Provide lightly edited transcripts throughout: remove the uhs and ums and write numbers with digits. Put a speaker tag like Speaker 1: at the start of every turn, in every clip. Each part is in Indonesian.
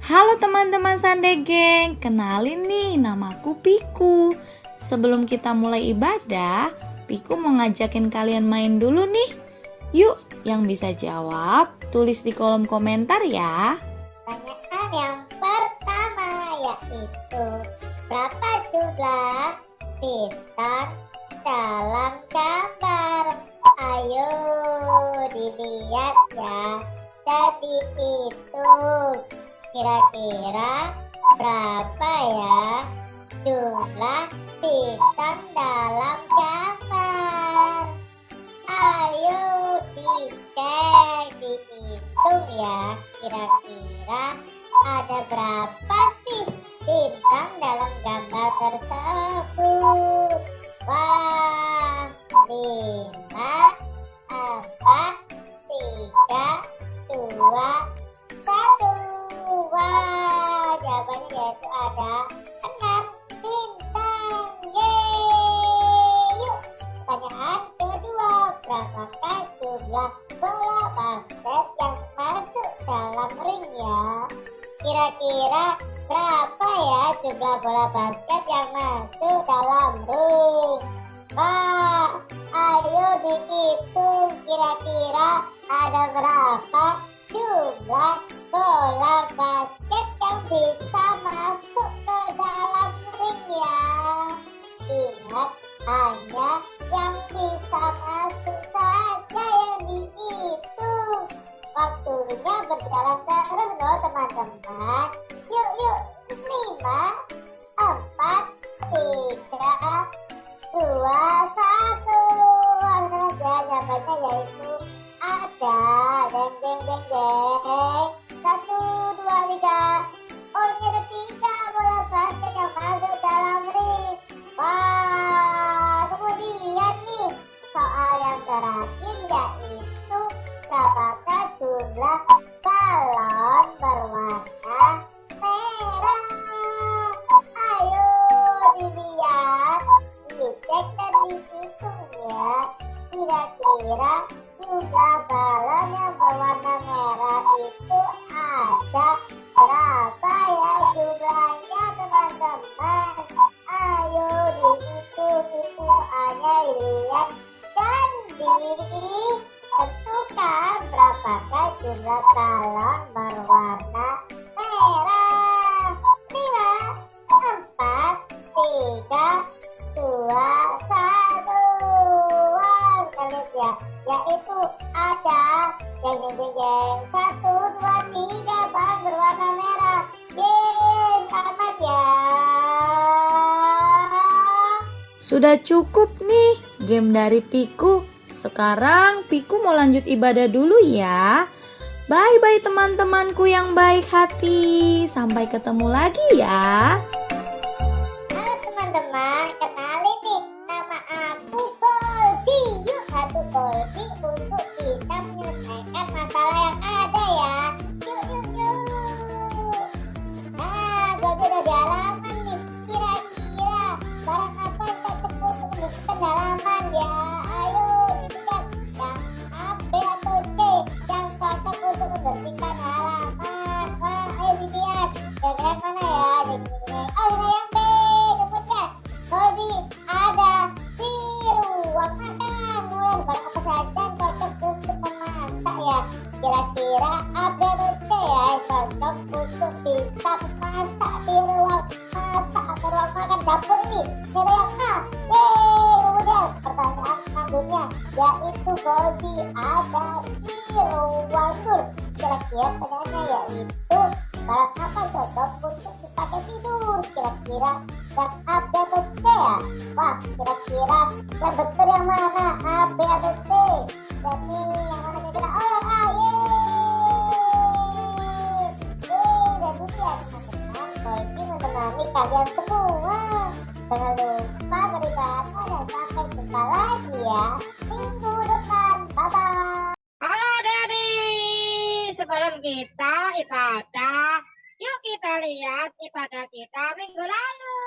Speaker 1: Halo teman-teman Sande Geng, kenalin nih namaku Piku. Sebelum kita mulai ibadah, Piku mau ngajakin kalian main dulu nih. Yuk, yang bisa jawab tulis di kolom komentar ya.
Speaker 2: Pertanyaan yang pertama yaitu berapa jumlah bintang dalam gambar? Ayo dilihat ya dan dihitung. Kira-kira berapa ya jumlah bintang dalam gambar? Ayo dicek, dihitung ya. Kira-kira ada berapa sih bintang dalam gambar tersebut? Wah, 5, 4, 3, 2, 1. Wah, jawabannya yaitu ada 6 bintang. Yeay! Yuk, pertanyaan kedua, berapakah jumlah bola basket yang masuk dalam ring ya? Kira-kira berapa ya jumlah bola basket yang masuk dalam ring? Wah, ayo dihitung, kira-kira ada berapa jumlah bola basket yang bisa masuk ke dalam ring ya? Ingat, hanya yang bisa masuk saja yang dihitung. Waktunya berjalan terus loh teman-teman. Yuk, 5, 4, 3, 2, 1. Langsung aja jawabannya yaitu ada deng deng deng deng 1, 2, 3. Oh, ini ada 3 bola basket yang masuk dalam ring. Wah, kemudian nih soal yang terakhir yaitu berapakah jumlah balon berwarna merah? Ayo dilihat, dicek dan dihitung ya. Kira-kira jumlah balon yang berwarna merah itu ada berapa ya jumlahnya teman-teman? Ayo dihitung, itu hanya dilihat dan ditentukan berapakah jumlah balon berwarna merah. 5, 4, 3, 2, 1. Wah, kita lihat ya, yaitu ada jeng 1, 2, 3 balon berwarna merah. Yeay, selamat ya.
Speaker 1: Sudah cukup nih game dari Piku. Sekarang Piku mau lanjut ibadah dulu ya. Bye-bye teman-temanku yang baik hati. Sampai ketemu lagi ya.
Speaker 2: Halo teman-teman, kenalin nih, nama aku Goldi. Yuk satu Goldi untuk kita menyelesaikan masalah yang ada ya. Yuk. Nah, Goldi udah di halaman nih. Kira-kira barang apa yang cocok untuk membersihkan halaman ya? Ayo dilihat yang A, B atau C yang cocok untuk membersihkan halaman. Wah, ayo dilihat. Kira-kira mana ya? Oh, ini yang B. Kemudian Goldi ada di ruang makan. Kemudian barang apa saja yang cocok untuk memasak ya? Kira-kira A, B atau C ya yang cocok untuk bisa memasak di ruang masak atau ruang makan dapur nih. Ini ada yang A. Yeay. Kemudian pertanyaan selanjutnya yaitu Goldi ada di ruang sur. Kira-kira pertanyaannya yaitu barang apa cocok untuk dipakai tidur? Kira-kira yang A, B atau C ya? Wah, kira-kira yang betul yang mana? A, B atau C? Jadi yang mana kira-kira? Oh, yang A. Yeay. Dan itu ya teman-teman, Goldi menemani kalian semua. Jangan lupa beribadah dan sampai jumpa lagi ya minggu depan. Bye-bye.
Speaker 3: Halo adik-adik, sebelum kita ibadah, yuk kita lihat ibadah kita minggu lalu.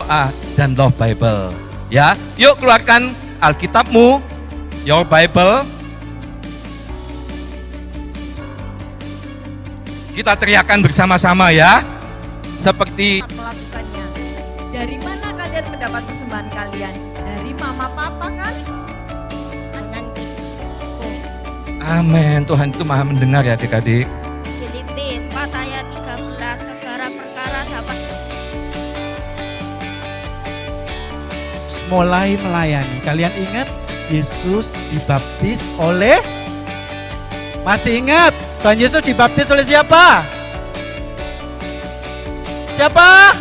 Speaker 4: doa dan Love Bible. Ya, yuk keluarkan Alkitabmu, your Bible. Kita teriakkan bersama-sama ya. Seperti
Speaker 5: melakukannya. Dari mana kalian mendapat persembahan kalian? Dari mama papa kan?
Speaker 4: amin. Tuhan itu maha mendengar ya adik-adik.
Speaker 6: Filipi 4 ayat 13, segala perkara dapat
Speaker 7: mulai melayani. Kalian ingat Yesus dibaptis oleh, masih ingat Tuhan Yesus dibaptis oleh siapa? Siapa?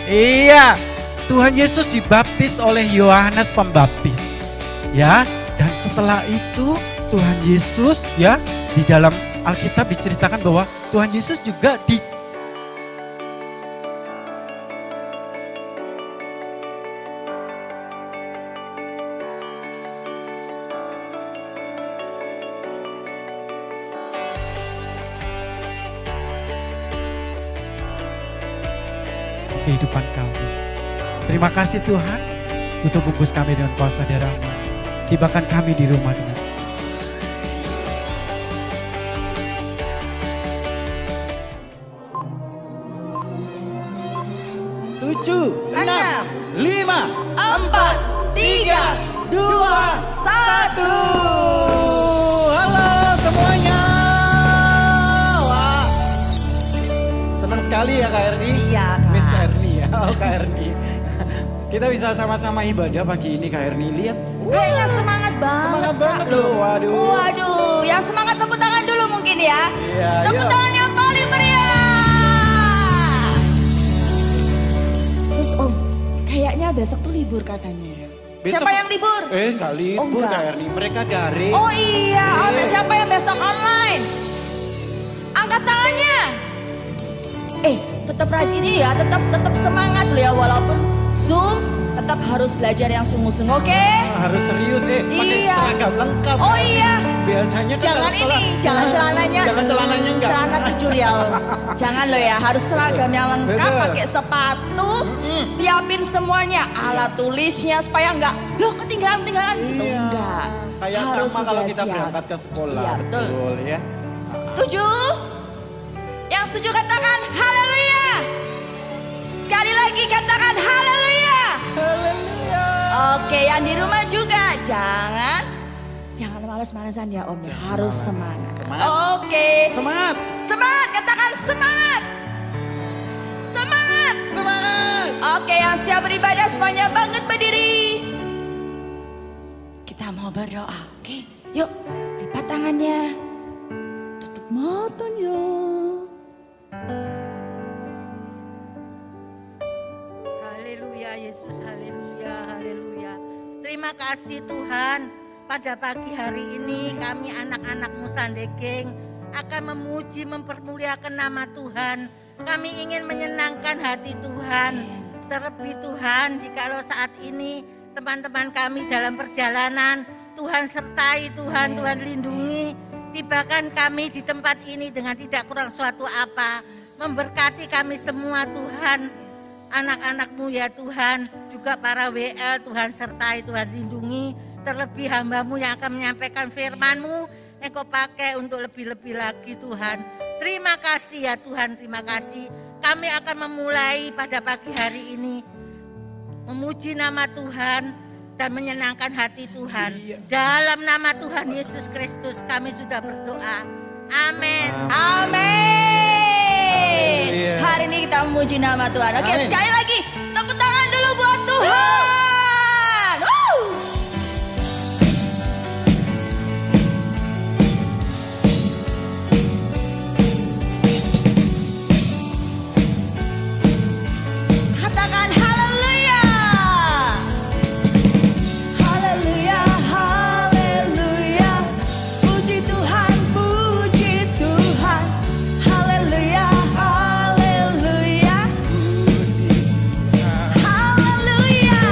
Speaker 7: Iya, Tuhan Yesus dibaptis oleh Yohanes Pembaptis. Ya, dan setelah itu Tuhan Yesus ya di dalam Alkitab diceritakan bahwa Tuhan Yesus juga kehidupan kami. Terima kasih Tuhan, tutup bungkus kami dengan kuasa darah-Mu. Tibakan kami di rumah dengan 7, 6, 5, 4, 3, 2, 1. Halo semuanya. Wah, senang sekali ya Kak Erni.
Speaker 5: Iya, Kak.
Speaker 7: Miss Erni ya. Oh Kak Erni. Kita bisa sama-sama ibadah pagi ini Kak Erni. Lihat.
Speaker 5: Kayaknya semangat banget.
Speaker 7: Semangat banget loh. Waduh.
Speaker 5: Waduh, yang semangat tepuk tangan dulu mungkin ya.
Speaker 7: Iya,
Speaker 5: Tepuk
Speaker 7: yuk.
Speaker 5: tangan yang paling meriah. Terus Om, kayaknya besok tuh libur katanya ya.
Speaker 7: Besok-
Speaker 5: Siapa yang libur?
Speaker 7: Enggak libur
Speaker 5: enggak.
Speaker 7: Kak Erni. Mereka daring.
Speaker 5: Oh iya, Om,
Speaker 7: Iya.
Speaker 5: siapa yang besok online? Angkat tangannya. Tetap rajin ini ya, tetap semangat loh ya, walaupun Zoom tetap harus belajar yang sungguh-sungguh, oke?
Speaker 7: Harus serius pakai
Speaker 5: Iya.
Speaker 7: seragam lengkap.
Speaker 5: Oh iya.
Speaker 7: Biasanya kan
Speaker 5: Jangan
Speaker 7: kalau sekolah-
Speaker 5: ini, jangan celananya.
Speaker 7: Jangan celananya enggak.
Speaker 5: Celana tidur ya Om. Jangan loh ya, harus seragam yang lengkap,
Speaker 7: Betul.
Speaker 5: pakai sepatu, siapin semuanya, alat tulisnya supaya enggak, loh ketinggalan gitu.
Speaker 7: Iya.
Speaker 5: Enggak.
Speaker 7: Kayak
Speaker 5: Harus
Speaker 7: sama kalau
Speaker 5: sudah
Speaker 7: kita
Speaker 5: siap.
Speaker 7: berangkat ke sekolah.
Speaker 5: Iya, betul.
Speaker 7: ya.
Speaker 5: Setuju? Yang setuju katakan haleluya. Sekali lagi katakan haleluya.
Speaker 7: Haleluya.
Speaker 5: Oke, yang di rumah juga jangan malas-malasan ya Om. Harus semangat.
Speaker 7: Semangat.
Speaker 5: Oke.
Speaker 7: Semangat.
Speaker 5: Semangat, katakan semangat. Semangat.
Speaker 7: Semangat.
Speaker 5: Oke, yang siap beribadah semuanya bangkit berdiri. Kita mau berdoa, oke? Yuk, lipat tangannya. Tutup matanya.
Speaker 6: Haleluya Yesus, haleluya, haleluya. Terima kasih Tuhan, pada pagi hari ini kami anak-anakmu Sandegeng akan memuji, mempermuliakan nama Tuhan. Kami ingin menyenangkan hati Tuhan. Terlebih Tuhan, jikalau saat ini teman-teman kami dalam perjalanan, Tuhan sertai Tuhan, Tuhan lindungi. Tibakan kami di tempat ini dengan tidak kurang suatu apa. Memberkati kami semua Tuhan. Anak-anakmu ya Tuhan, juga para WL Tuhan sertai, Tuhan lindungi. Terlebih hamba-Mu yang akan menyampaikan firman-Mu, Engkau pakai untuk lebih-lebih lagi Tuhan. Terima kasih ya Tuhan, terima kasih. Kami akan memulai pada pagi hari ini memuji nama Tuhan dan menyenangkan hati Tuhan. Dalam nama Tuhan Yesus Kristus kami sudah berdoa. Amin.
Speaker 5: Amin.
Speaker 7: Iya.
Speaker 5: Hari ini kita memuji nama Tuhan. Oke,
Speaker 7: Amin.
Speaker 5: sekali lagi tepuk tangan dulu buat Tuhan. Woo! Katakan haleluya. Haleluya, haleluya. Puji Tuhan, puji Tuhan. Haleluya, haleluya. Haleluya.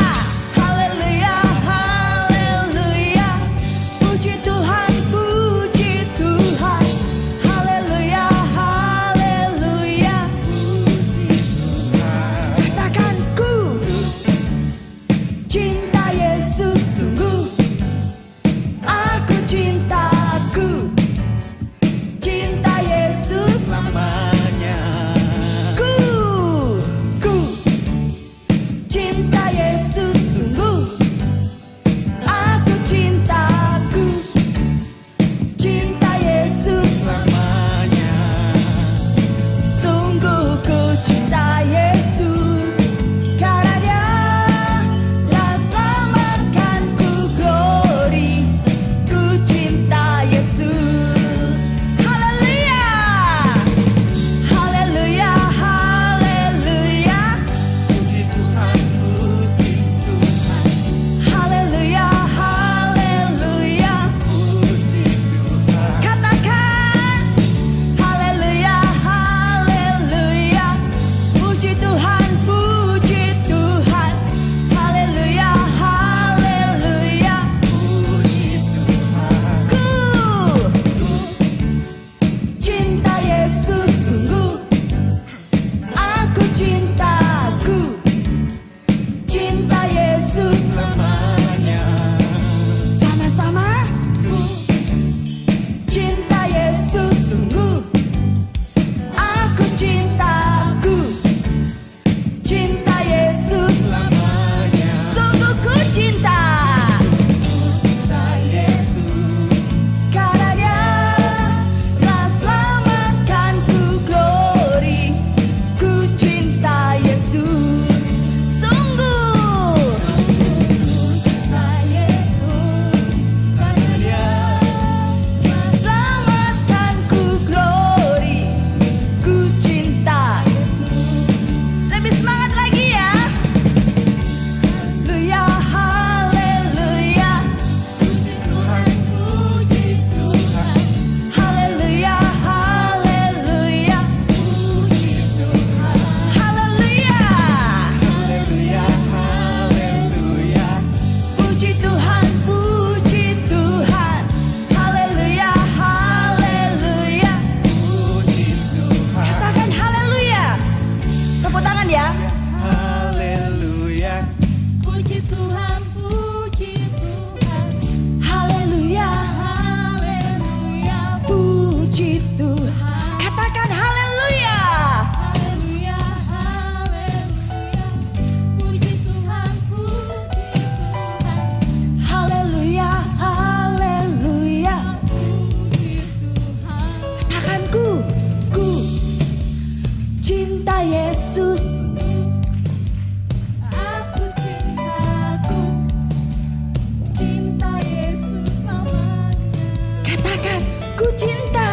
Speaker 5: Katakan, ku cinta.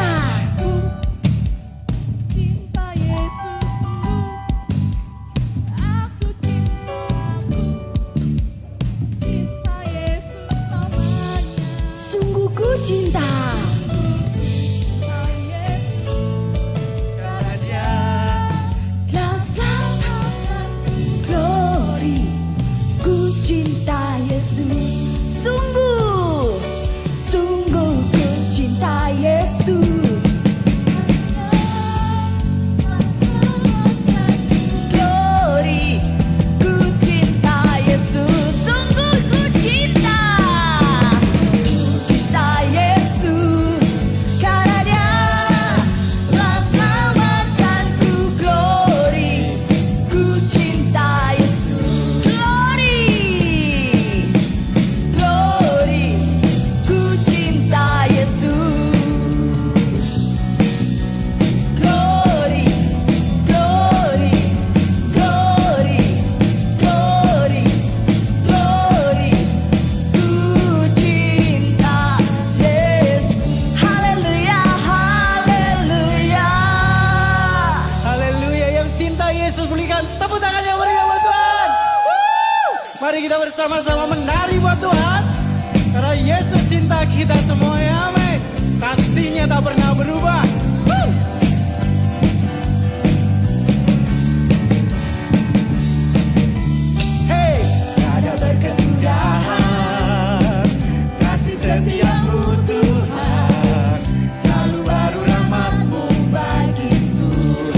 Speaker 8: Cinta Yesus sungguh, aku cinta Yesus namanya.
Speaker 5: Sungguh ku cinta.
Speaker 8: Cinta Yesus, karena Dia
Speaker 5: Telah selamatkan glory. Ku cinta Yesus. Sungguh, sungguh ku cinta Yesus. Glory, ku cinta Yesus. Sungguh ku cinta. Ku cinta Yesus karena Dia telah selamatkanku. Glory, ku cinta Yesus. Glory, glory, ku cinta Yesus. Glory, glory, glory, glory, glory, ku cinta Yesus. Haleluya, haleluya.
Speaker 7: Haleluya, yang cinta Yesus berikan tepuk tangan yang meriah buat Tuhan. Mari kita bersama-sama menari buat Tuhan. Karena Yesus cinta kita semuanya, amin. Kasihnya tak pernah berubah. Hey, ada berkesudahan, kasih setiamu Tuhan, selalu baru rahmat-Mu bagiku.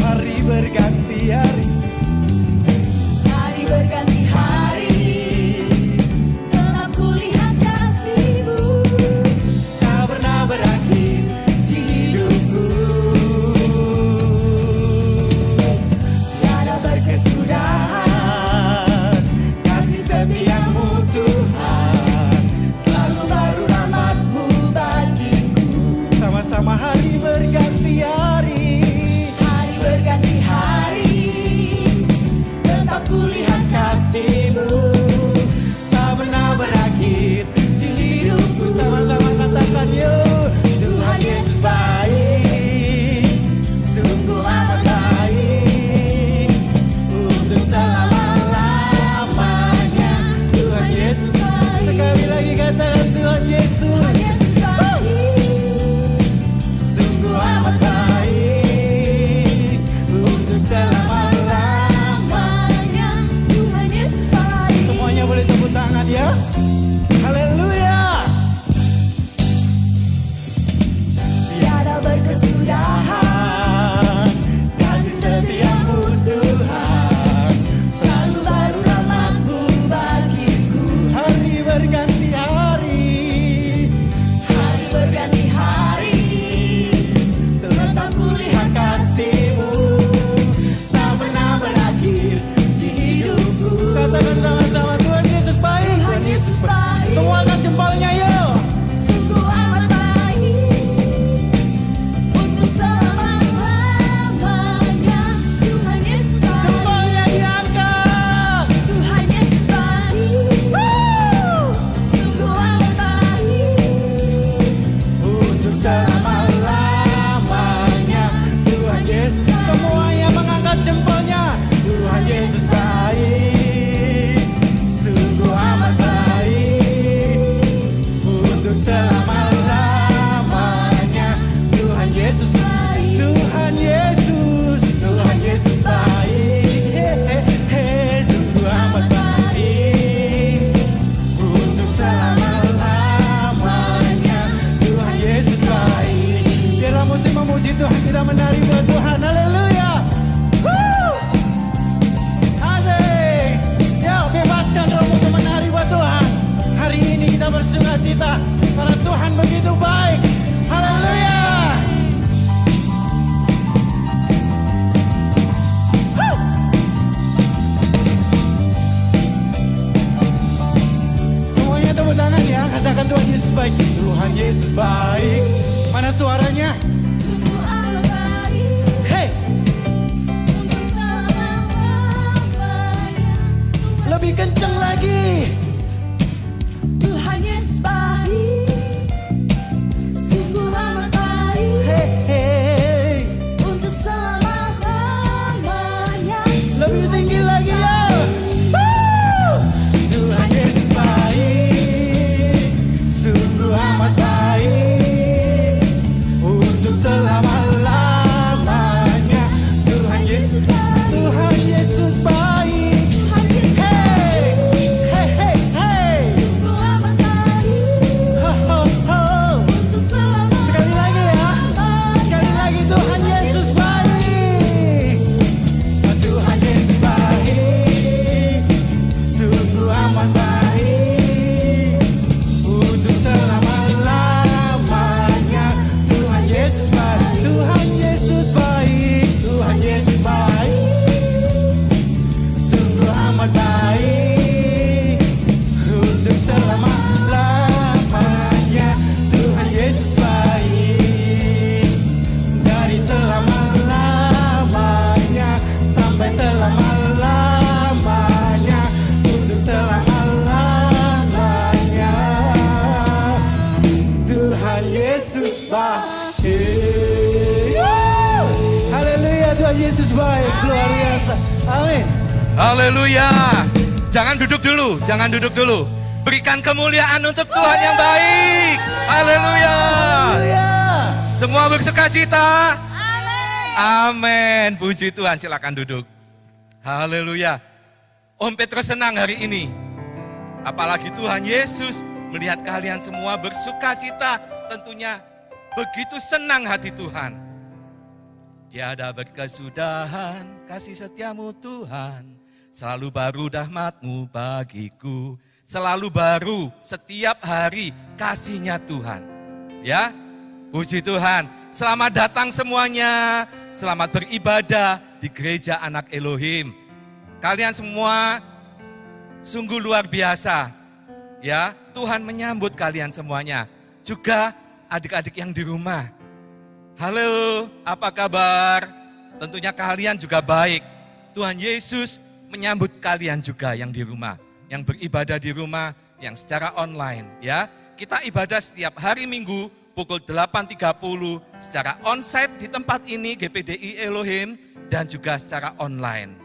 Speaker 7: Hari berganti hari,
Speaker 5: Hari berganti hari, tetap kulihat kasih-Mu.
Speaker 7: tak pernah berakhir di hidupku.
Speaker 5: Tiada
Speaker 7: Berkesudahan, kasih setiamu Tuhan,
Speaker 5: selalu baru rahmat-Mu bagiku.
Speaker 7: sama-sama hari berganti hari.
Speaker 5: Hari berganti hari, tetap kulihat
Speaker 7: Kasih-Mu tak pernah berakhir di hidupku. Sama-sama katakan yuk, Tuhan Yesus baik, sungguh amat baik, untuk selama-lamanya. Tuhan Yesus baik. Sekali lagi katakan Tuhan Yesus,
Speaker 5: Yesus baik.
Speaker 7: sungguh amat baik, untuk selama-lamanya.
Speaker 5: Tuhan Yesus baik.
Speaker 7: Semuanya boleh tepuk tangan ya. Haleluya.
Speaker 5: Tiada berkesudahan,
Speaker 7: Kasih setiamu Tuhan,
Speaker 5: selalu baru rahmat-Mu bagiku.
Speaker 7: hari berganti hari,
Speaker 5: Hari berganti hari,
Speaker 7: tetap kulihat kasih-Mu tak pernah berakhir di hidupku. Katakan sama-sama Tuhan Yesus baik.
Speaker 5: Tuhan Yesus baik.
Speaker 7: Semua angkat jempolnya yuk.
Speaker 5: Sungguh amat baik, untuk selama-lamanya. Tuhan Yesus baik.
Speaker 7: Jempolnya diangkat.
Speaker 5: Tuhan Yesus baik. Sungguh amat baik,
Speaker 7: Untuk selama-lamanya. Tuhan Yesus. Semuanya mengangkat jempolnya. Tuhan Yesus baik, sungguh amat baik, untuk selama-lamanya. Tuhan Yesus baik. Tuhan Yesus, Tuhan Yesus baik. Sungguh amat baik, untuk selama-lamanya. Tuhan Yesus baik. Biarlah musik memuji Tuhan, kita menari buat Tuhan. Haleluya. Asik. Yuk bebaskan rohmu untuk menari buat Tuhan. Hari ini kita bersukacita karena Tuhan begitu baik. Haleluya. Semuanya tepuk tangan ya. Katakan Tuhan Yesus baik. Tuhan Yesus baik. Mana suaranya?
Speaker 8: sungguh amat baik,
Speaker 7: Hey,
Speaker 8: untuk selama-lamanya.
Speaker 7: lebih kenceng lagi.
Speaker 5: Tuhan Yesus baik. Sungguh
Speaker 7: Tuhan Yesus baik. Haleluya, Tuhan Yesus baik, luar biasa. Amin.
Speaker 4: Haleluya. Jangan duduk dulu, jangan duduk dulu. Berikan kemuliaan untuk Tuhan yang baik. Haleluya. Semua bersukacita. Amin. Puji Tuhan, silakan duduk. Haleluya. Om Petrus senang hari ini. Apalagi Tuhan Yesus melihat kalian semua bersukacita. Tentunya begitu senang hati Tuhan. Tiada berkesudahan kasih setiamu Tuhan. Selalu baru rahmat-Mu bagiku. Selalu baru setiap hari kasih-Nya Tuhan. Ya, puji Tuhan. Selamat datang semuanya. Selamat beribadah di gereja anak Elohim. Kalian semua sungguh luar biasa. Ya, Tuhan menyambut kalian semuanya. Juga adik-adik yang di rumah. Halo, apa kabar? Tentunya kalian juga baik. Tuhan Yesus menyambut kalian juga yang di rumah, yang beribadah di rumah, yang secara online ya. Kita ibadah setiap hari Minggu pukul 8.30 secara onsite di tempat ini GPDI Elohim dan juga secara online.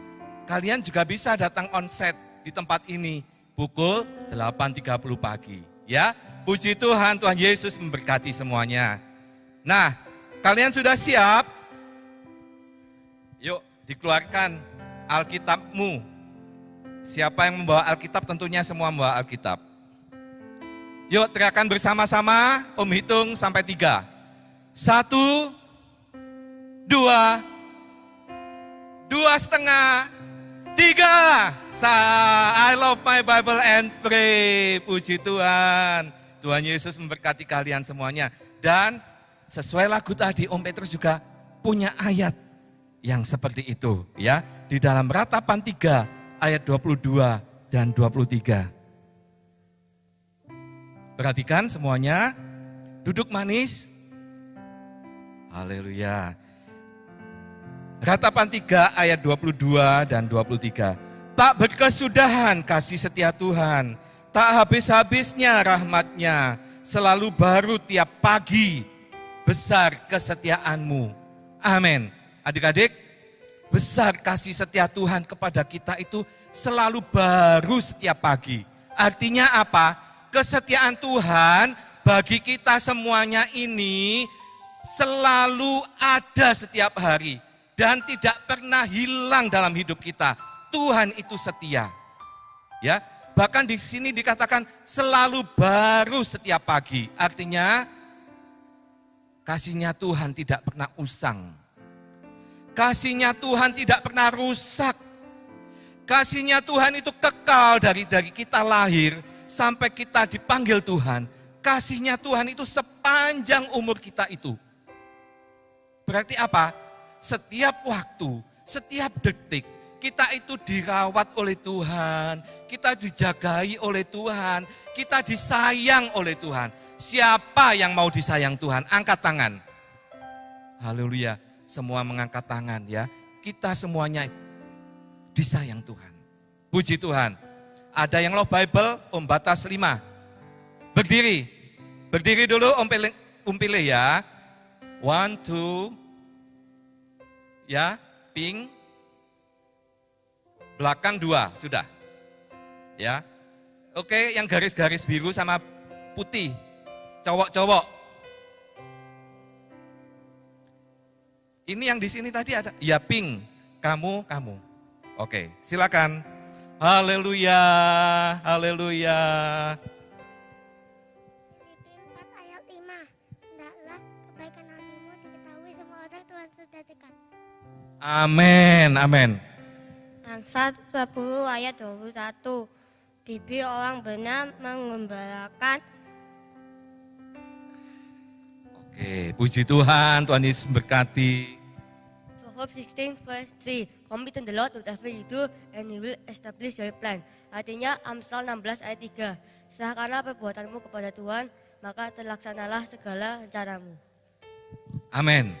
Speaker 4: Kalian juga bisa datang onsite di tempat ini pukul 8.30 pagi ya. Puji Tuhan, Tuhan Yesus memberkati semuanya. Nah, kalian sudah siap? Yuk dikeluarkan Alkitabmu. Siapa yang membawa Alkitab? Tentunya semua membawa Alkitab. Yuk teriakan bersama-sama, Om hitung sampai 3. 1, 2, 2,5, 3. I love my Bible and pray. Puji Tuhan. Tuhan Yesus memberkati kalian semuanya. Dan sesuai lagu tadi, Om Petrus juga punya ayat yang seperti itu ya. Di dalam Ratapan 3 ayat 22 dan 23. Perhatikan semuanya, duduk manis. Haleluya. Ratapan 3 ayat 22 dan 23. Tak berkesudahan kasih setia Tuhan, tak habis-habisnya rahmat-Nya, selalu baru tiap pagi, besar kesetiaan-Mu. Amin. Adik-adik, besar kasih setia Tuhan kepada kita itu selalu baru setiap pagi. Artinya apa? Kesetiaan Tuhan bagi kita semuanya ini selalu ada setiap hari dan tidak pernah hilang dalam hidup kita. Tuhan itu setia. Ya, bahkan di sini dikatakan selalu baru setiap pagi. Artinya kasih-Nya Tuhan tidak pernah usang. Kasih-Nya Tuhan tidak pernah rusak. Kasih-Nya Tuhan itu kekal dari kita lahir sampai kita dipanggil Tuhan. Kasih-Nya Tuhan itu sepanjang umur kita itu. Berarti apa? Setiap waktu, setiap detik, kita itu dirawat oleh Tuhan. Kita dijagai oleh Tuhan. Kita disayang oleh Tuhan. Siapa yang mau disayang Tuhan? Angkat tangan. Haleluya. Semua mengangkat tangan ya. Kita semuanya disayang Tuhan. Puji Tuhan. Ada yang low Bible, Om batas 5. Berdiri. Berdiri dulu Om pilih ya. 1, 2. Ya, pink. Belakang 2, sudah. Ya. Oke, yang garis-garis biru sama putih. Cowok-cowok. Ini yang di sini tadi ada, ya pink, kamu. Oke, silakan. Haleluya, haleluya.
Speaker 2: Filipi 4 ayat 5. Hendaklah kebaikan hatimu diketahui semua orang Tuhan sudah dekat.
Speaker 4: Amin, amin.
Speaker 9: Amsal 10 ayat 21. Bibir orang benar mengembalakan.
Speaker 4: Oke, puji Tuhan, Tuhan Yesus berkati.
Speaker 9: Proverbs 16 verse 3. Commit to the Lord whatever you do and He will establish your plan. Artinya Amsal 16 ayat 3. Serahkanlah perbuatanmu kepada Tuhan, maka terlaksanalah segala rencanamu.
Speaker 4: Amin.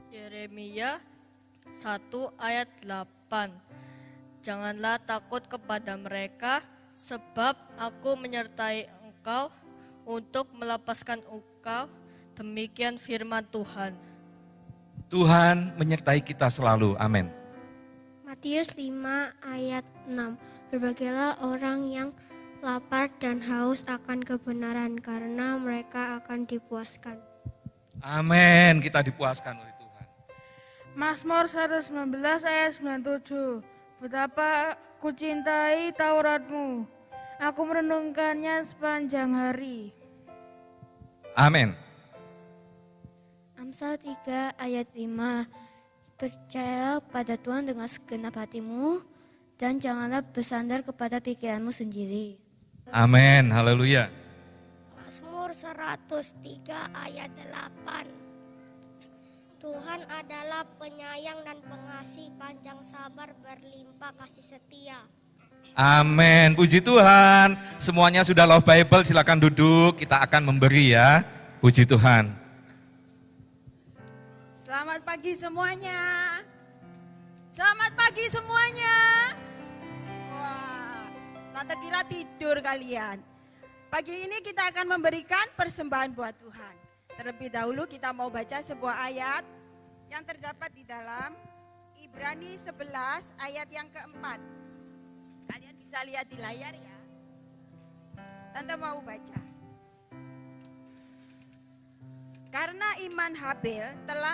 Speaker 10: Yeremia 1 ayat 8. Janganlah takut kepada mereka, sebab aku menyertai engkau. untuk melepaskan engkau. Demikian firman Tuhan.
Speaker 4: Tuhan menyertai kita selalu. Amin.
Speaker 11: Matius 5 ayat 6. Berbahagialah orang yang lapar dan haus akan kebenaran karena mereka akan dipuaskan.
Speaker 4: Amin. Kita dipuaskan oleh Tuhan.
Speaker 12: Mazmur 119 ayat 97. Betapa kucintai Tauratmu. Aku merenungkannya sepanjang hari.
Speaker 4: Amin.
Speaker 11: Amsal 3 ayat 5. Percayalah pada Tuhan dengan segenap hatimu dan janganlah bersandar kepada pikiranmu sendiri.
Speaker 4: Amin. Haleluya.
Speaker 2: Mazmur 103 ayat 8. Tuhan adalah penyayang dan pengasih, panjang sabar, berlimpah kasih setia.
Speaker 4: Amin. Puji Tuhan. Semuanya sudah love Bible, silakan duduk. Kita akan memberi ya. Puji Tuhan.
Speaker 13: Selamat pagi semuanya. Selamat pagi semuanya. Wah, tante kira tidur kalian. Pagi ini kita akan memberikan persembahan buat Tuhan. Terlebih dahulu kita mau baca sebuah ayat yang terdapat di dalam Ibrani 11 ayat yang keempat. Kalian bisa lihat di layar ya. Tante mau baca. Karena iman Habel telah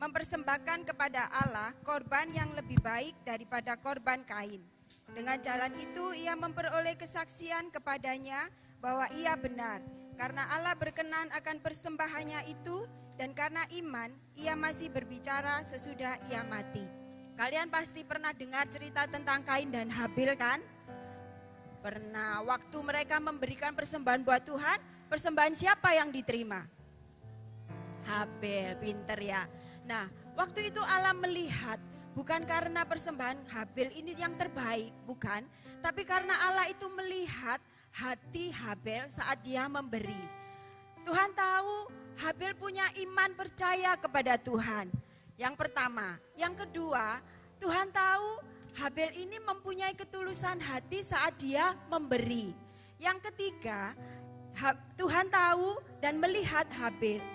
Speaker 13: mempersembahkan kepada Allah korban yang lebih baik daripada korban Kain. Dengan jalan itu ia memperoleh kesaksian kepadanya bahwa ia benar. Karena Allah berkenan akan persembahannya itu dan karena iman ia masih berbicara sesudah ia mati. Kalian pasti pernah dengar cerita tentang Kain dan Habel kan? Pernah. Waktu mereka memberikan persembahan buat Tuhan, persembahan siapa yang diterima? Habel, pinter ya. Nah, waktu itu Allah melihat bukan karena persembahan Habel ini yang terbaik, bukan. Tapi karena Allah itu melihat hati Habel saat dia memberi. Tuhan tahu Habel punya iman percaya kepada Tuhan. Yang pertama. Yang kedua, Tuhan tahu Habel ini mempunyai ketulusan hati saat dia memberi. Yang ketiga, Tuhan tahu dan melihat Habel.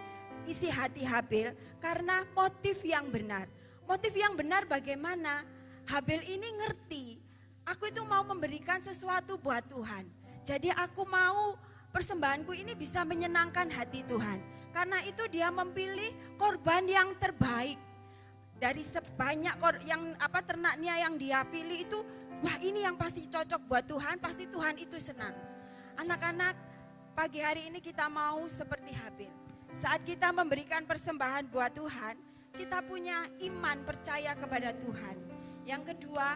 Speaker 13: Isi hati Habel karena motif yang benar. Motif yang benar bagaimana? Habel ini ngerti, aku itu mau memberikan sesuatu buat Tuhan. Jadi aku mau persembahanku ini bisa menyenangkan hati Tuhan. Karena itu dia memilih korban yang terbaik. Dari sebanyak ternaknya yang dia pilih itu, wah ini yang pasti cocok buat Tuhan, pasti Tuhan itu senang. Anak-anak, pagi hari ini kita mau seperti Habel. Saat kita memberikan persembahan buat Tuhan, kita punya iman percaya kepada Tuhan. Yang kedua,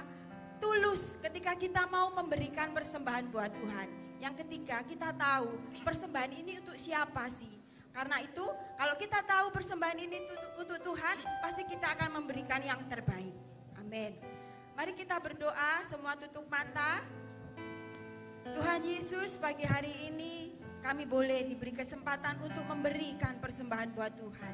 Speaker 13: tulus ketika kita mau memberikan persembahan buat Tuhan. Yang ketiga, kita tahu persembahan ini untuk siapa sih. Karena itu, kalau kita tahu persembahan ini untuk Tuhan, pasti kita akan memberikan yang terbaik. Amin. Mari kita berdoa, semua tutup mata. Tuhan Yesus, pagi hari ini kami boleh diberi kesempatan untuk memberikan persembahan buat Tuhan.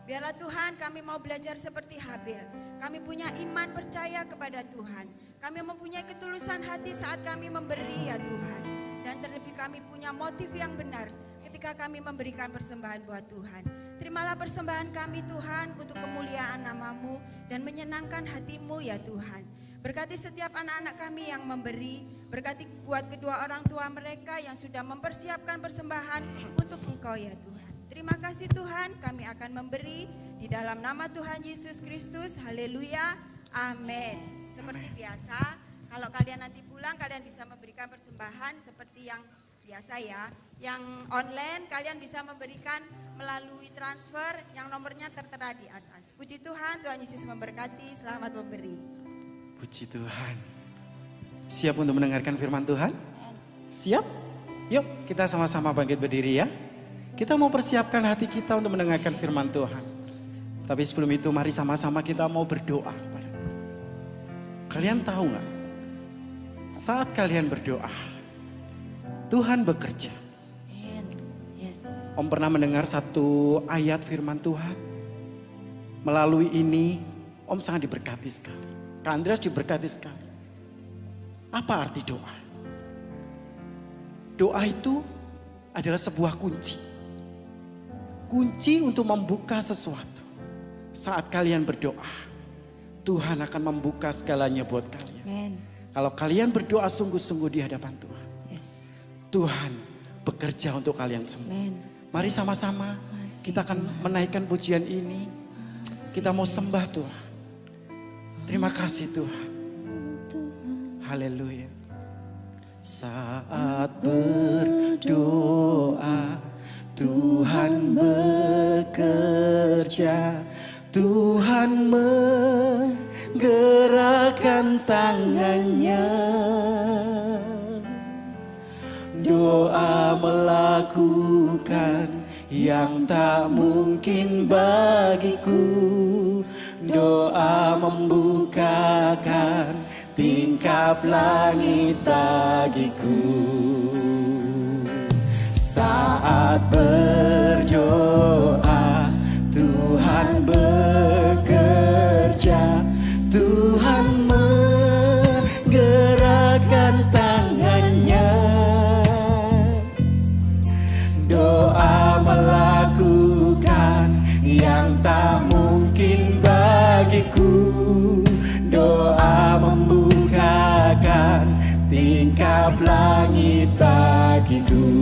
Speaker 13: Biarlah Tuhan kami mau belajar seperti Habel. Kami punya iman percaya kepada Tuhan. Kami mempunyai ketulusan hati saat kami memberi ya Tuhan. Dan terlebih kami punya motif yang benar ketika kami memberikan persembahan buat Tuhan. Terimalah persembahan kami Tuhan untuk kemuliaan nama-Mu dan menyenangkan hati-Mu ya Tuhan. Berkati setiap anak-anak kami yang memberi, berkati buat kedua orang tua mereka yang sudah mempersiapkan persembahan untuk Engkau ya Tuhan. Terima kasih Tuhan, kami akan memberi di dalam nama Tuhan Yesus Kristus. Haleluya, amin. Seperti biasa, kalau kalian nanti pulang kalian bisa memberikan persembahan seperti yang biasa ya. Yang online kalian bisa memberikan melalui transfer yang nomornya tertera di atas. Puji Tuhan, Tuhan Yesus memberkati, selamat memberi.
Speaker 7: Puji Tuhan. Siap untuk mendengarkan firman Tuhan? Siap? Yuk kita sama-sama bangkit berdiri ya. Kita mau persiapkan hati kita untuk mendengarkan firman Tuhan. Tapi sebelum itu mari sama-sama kita mau berdoa. Kalian tahu gak? Saat kalian berdoa, Tuhan bekerja. Om pernah mendengar satu ayat firman Tuhan. Melalui ini Om sangat diberkati sekali. Kak Andreas diberkati sekali. Apa arti doa? Doa itu adalah sebuah kunci. Kunci untuk membuka sesuatu. Saat kalian berdoa, Tuhan akan membuka segalanya buat kalian.
Speaker 5: Amen.
Speaker 7: Kalau kalian berdoa sungguh-sungguh di hadapan Tuhan,
Speaker 5: Yes.
Speaker 7: Tuhan bekerja untuk kalian semua.
Speaker 5: Amen.
Speaker 7: Mari sama-sama kita akan menaikkan pujian ini. Kita mau sembah Tuhan. Terima kasih Tuhan. Haleluya. Saat berdoa, Tuhan bekerja. Tuhan menggerakkan tangannya. Doa melakukan yang tak mungkin bagiku. Doa membukakan tingkap langit bagiku. Saat berdoa, Tuhan bekerja. Tuhan menggerakkan tangannya. Doa melakukan yang tak mungkin bagiku. Doa membukakan tingkap langit bagiku.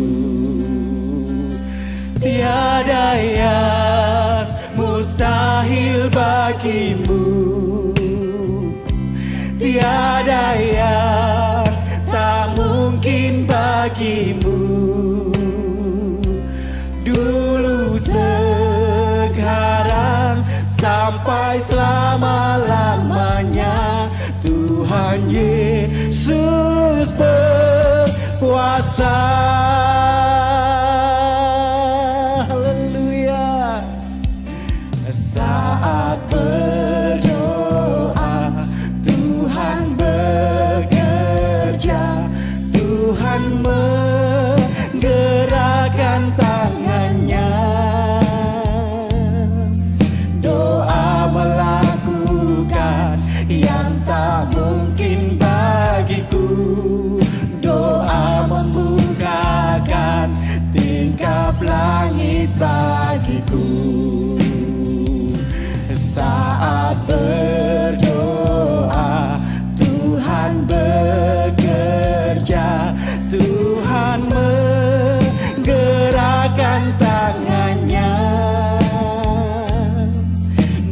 Speaker 7: Tiada yang mustahil bagimu. Tiada yang tak mungkin bagimu. Dulu, sekarang, sampai selama-lamanya, Tuhan Yesus berkuasa. Haleluya. Saat berdoa, Tuhan bekerja. Tuhan menggerakkan tangannya. Doa melakukan yang tak mungkin bagiku. Doa membukakan tingkap langit bagiku. Saat berdoa, Tuhan bekerja. Tuhan menggerakkan tangannya.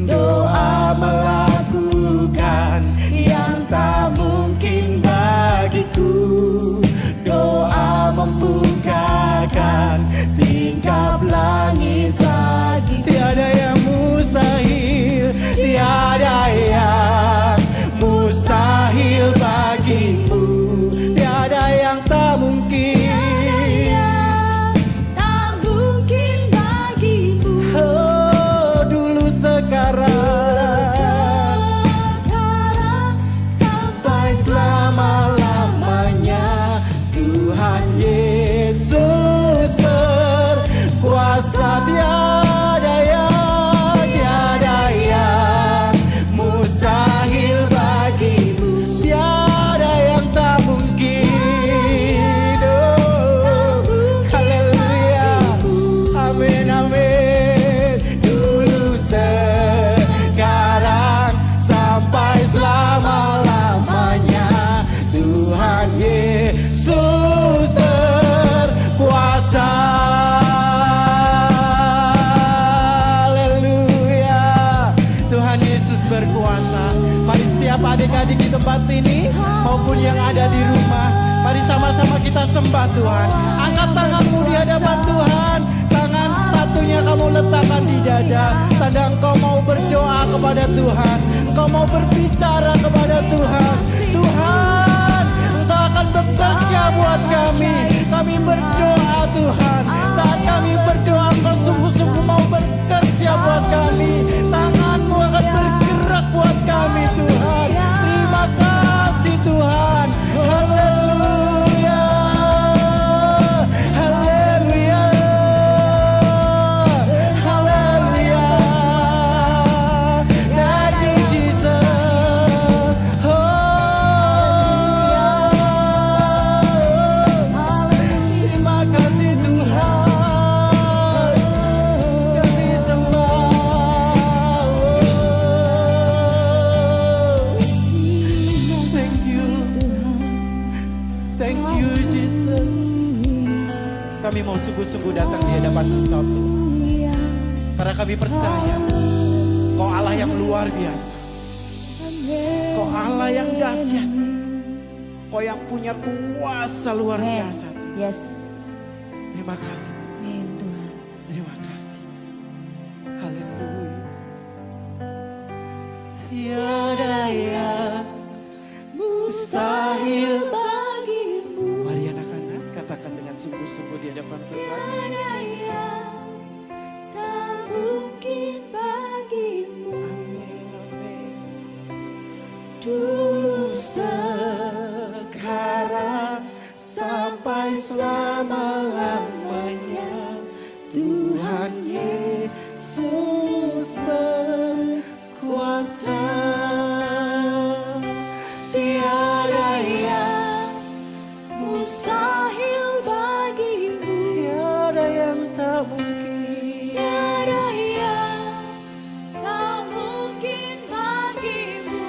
Speaker 7: Doa melakukan yang tak mungkin bagiku. Doa membukakan tingkap langit bagiku. Tiada yang mustahil, tiada yang mustahil bagimu. Tiada yang tak mungkin,
Speaker 8: tak mungkin bagimu.
Speaker 7: Oh, dulu sekarang, sampai selama-lamanya, Tuhan Yesus berkuasa. Tiada yang mustahil bagimu. Tiada yang tak mungkin. Oh, haleluya. Amin, amin. Dulu, sekarang, sampai selama-lamanya, Tuhan Yesus berkuasa. Haleluya. Tuhan Yesus berkuasa. Mari setiap adik-adik di tempat ini maupun yang ada di rumah, mari sama-sama kita sembah Tuhan. Angkat tanganmu di hadapan Tuhan. Tangan satunya kamu letakkan di dada. Tanda engkau mau berdoa kepada Tuhan. Engkau mau berbicara kepada Tuhan. Tuhan, Engkau akan bekerja buat kami. Kami berdoa Tuhan. Saat kami berdoa, Engkau sungguh-sungguh mau bekerja buat kami. Tangan-Mu akan bergerak buat kami Tuhan. Terima kasih Tuhan. Haleluya. Haleluya. Haleluya. Thank you Jesus. Terima kasih Tuhan. kami percaya Kau Allah yang luar biasa. Kau Allah yang dahsyat. Kau yang punya kuasa luar biasa.
Speaker 5: Yes.
Speaker 7: Terima kasih.
Speaker 5: Tuhan.
Speaker 7: Terima kasih. Haleluya. Tiada yang mustahil bagimu. Mari anak-anak katakan dengan sungguh-sungguh di hadapan Tuhan.
Speaker 8: Tiada yang tak mungkin bagimu.
Speaker 7: Dulu sekarang sampai selama-lamanya Tuhan Yesus berkuasa. Tiada yang mustahil bagimu. Tiada yang tak mungkin.
Speaker 8: Tiada yang tak mungkin bagimu.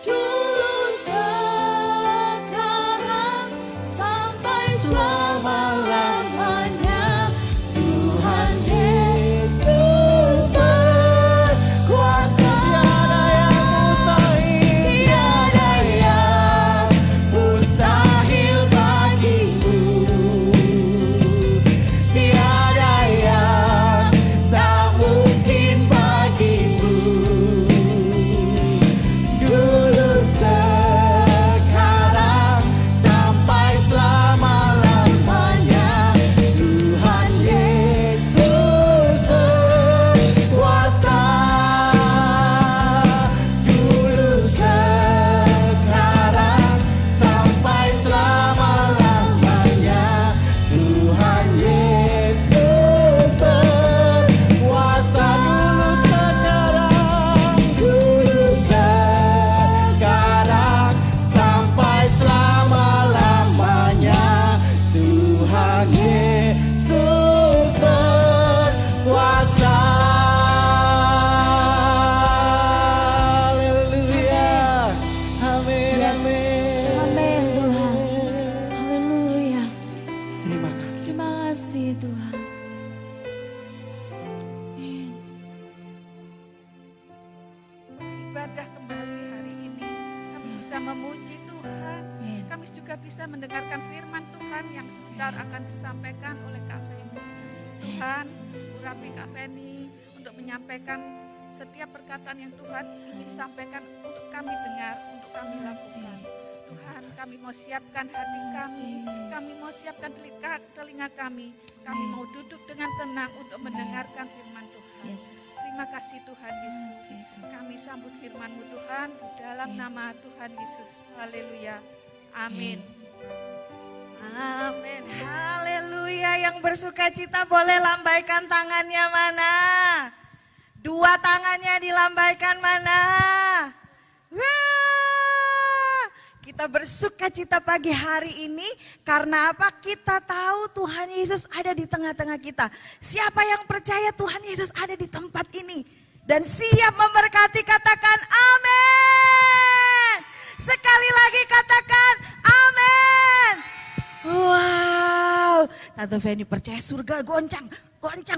Speaker 8: Dulu sekarang sampai selama-lamanya Tuhan Yesus berkuasa. Tiada yang mustahil bagimu. Tiada yang tak mungkin bagimu. Dulu sekarang sampai selama-lamanya Tuhan Yesus berkuasa. Dulu sekarang sampai selama-lamanya Tuhan Yesus berkuasa. Dulu sekarang sampai selama-lamanya Tuhan Yesus berkuasa. Haleluya. Amin. Amin.
Speaker 5: Amin Tuhan. Haleluya.
Speaker 7: Terima kasih.
Speaker 5: Terima kasih Tuhan.
Speaker 14: Ibadah kembali hari ini, kami bisa memuji Tuhan. Kami juga bisa mendengarkan firman Tuhan yang sebentar akan disampaikan oleh Kak Feni. Tuhan, urapi Kak Feni untuk menyampaikan setiap perkataan yang Tuhan ingin sampaikan untuk kami dengar, untuk kami lakukan. Tuhan, kami mau siapkan hati kami mau siapkan telinga kami mau duduk dengan tenang untuk mendengarkan firman Tuhan. Terima kasih Tuhan Yesus. Kami sambut firman-Mu Tuhan di dalam nama Tuhan Yesus. Haleluya. Amin.
Speaker 13: Amin. Haleluya. Yang bersuka cita boleh lambaikan tangannya mana? Dua tangannya dilambaikan mana? Wah, kita bersuka cita pagi hari ini karena apa? Kita tahu Tuhan Yesus ada di tengah-tengah kita. Siapa yang percaya Tuhan Yesus ada di tempat ini dan siap memberkati, katakan amin. Sekali lagi katakan amin. Wow, Tante Feni percaya surga goncang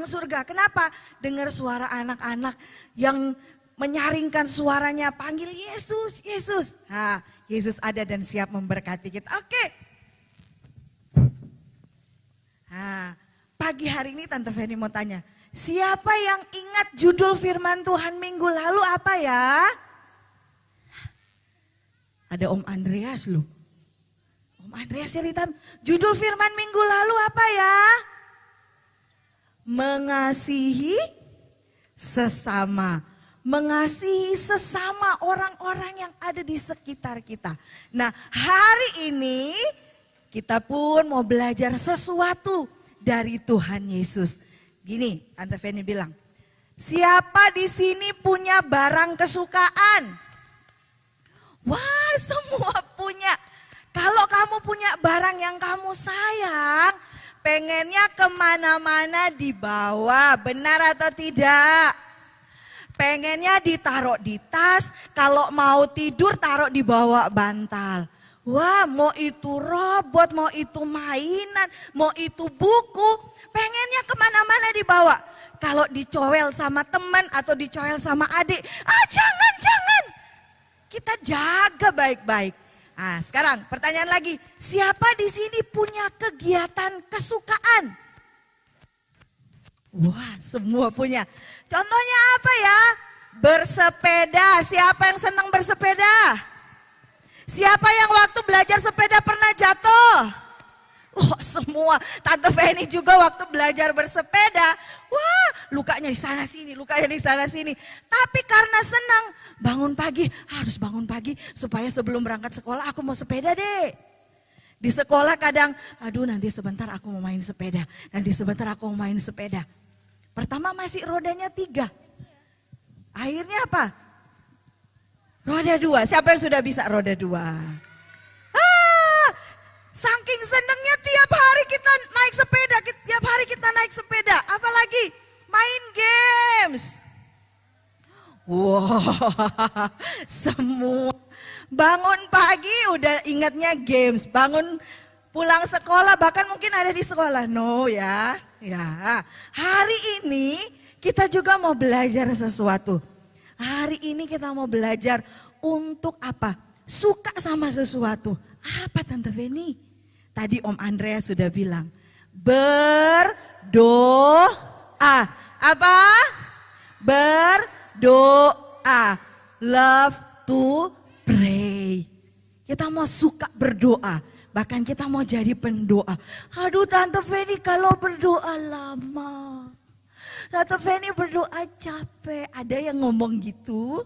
Speaker 13: surga. Kenapa? Dengar suara anak-anak yang menyaringkan suaranya, panggil Yesus, Yesus. Nah, Yesus ada dan siap memberkati kita. Oke. Nah, pagi hari ini Tante Feni mau tanya, siapa yang ingat judul firman Tuhan minggu lalu apa ya? Ada Om Andreas loh. Om Andreas cerita, judul firman minggu lalu apa ya? Mengasihi sesama. Mengasihi sesama orang-orang yang ada di sekitar kita. Nah, hari ini kita pun mau belajar sesuatu dari Tuhan Yesus. Gini, Tante Feni bilang, siapa di sini punya barang kesukaan? Wah, semua punya. Kalau kamu punya barang yang kamu sayang, pengennya kemana-mana dibawa, benar atau tidak? Pengennya ditaruh di tas, kalau mau tidur taruh di bawah bantal. Wah, mau itu robot, mau itu mainan, mau itu buku, pengennya kemana-mana dibawa.
Speaker 5: dicowel sama teman atau dicowel sama adik. Jangan. Kita jaga baik-baik. Nah, sekarang pertanyaan lagi, siapa di sini punya kegiatan kesukaan? Wah, semua punya. Contohnya apa ya? Bersepeda. Siapa yang senang bersepeda? Siapa yang waktu belajar sepeda pernah jatuh? Oh, semua. Tante Feni juga waktu belajar bersepeda. Wah, lukanya di sana sini, lukanya di sana sini. Tapi karena senang, bangun pagi, harus bangun pagi supaya sebelum berangkat sekolah aku mau sepeda deh. Di sekolah kadang, aduh nanti sebentar aku mau main sepeda. Nanti sebentar aku mau main sepeda. Pertama masih rodanya 3. Akhirnya apa? Roda 2. Siapa yang sudah bisa roda 2? Saking senengnya tiap hari kita naik sepeda, tiap hari kita naik sepeda. Apalagi main games. Wow, semua. Bangun pagi udah ingatnya games. Bangun pulang sekolah bahkan mungkin ada di sekolah. No ya. Hari ini kita juga mau belajar sesuatu. Hari ini kita mau belajar untuk apa? Suka sama sesuatu. Apa Tante Feni? Tadi Om Andreas sudah bilang. Berdoa. Apa? Berdoa. Love to pray. Kita mau suka berdoa. Bahkan kita mau jadi pendoa. Aduh Tante Feni kalau berdoa lama. Tante Feni berdoa capek. Ada yang ngomong gitu?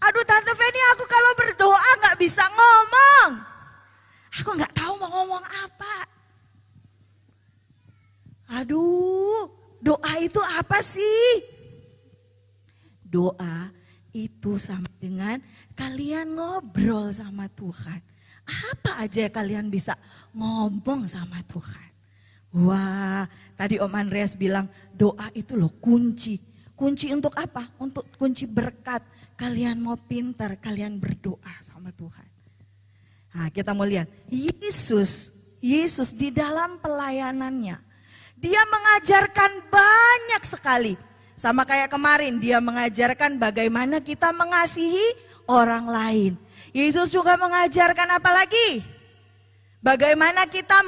Speaker 5: Aduh Tante Feni aku kalau berdoa gak bisa ngomong. Aku gak tahu mau ngomong apa. Aduh, doa itu apa sih? Doa itu sama dengan kalian ngobrol sama Tuhan. Apa aja kalian bisa ngomong sama Tuhan. Wah, tadi Om Andreas bilang doa itu loh kunci. Kunci untuk apa? Untuk kunci berkat. Kalian mau pintar, kalian berdoa sama Tuhan. Nah, kita mau lihat Yesus di dalam pelayanannya. Dia mengajarkan banyak sekali. Sama kayak kemarin dia mengajarkan bagaimana kita mengasihi orang lain. Yesus juga mengajarkan apa lagi? Bagaimana kita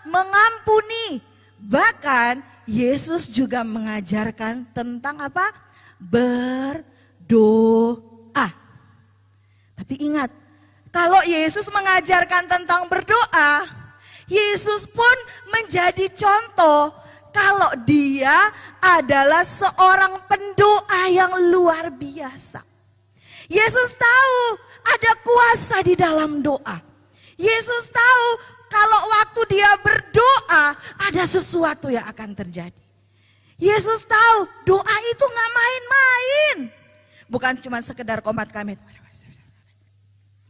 Speaker 5: mengampuni. Bahkan Yesus juga mengajarkan tentang apa? Berdoa. Tapi ingat, kalau Yesus mengajarkan tentang berdoa, Yesus pun menjadi contoh kalau dia adalah seorang pendoa yang luar biasa. Yesus tahu ada kuasa di dalam doa. Yesus tahu kalau waktu dia berdoa ada sesuatu yang akan terjadi. Yesus tahu doa itu gak main-main. Bukan cuma sekedar komat kamit.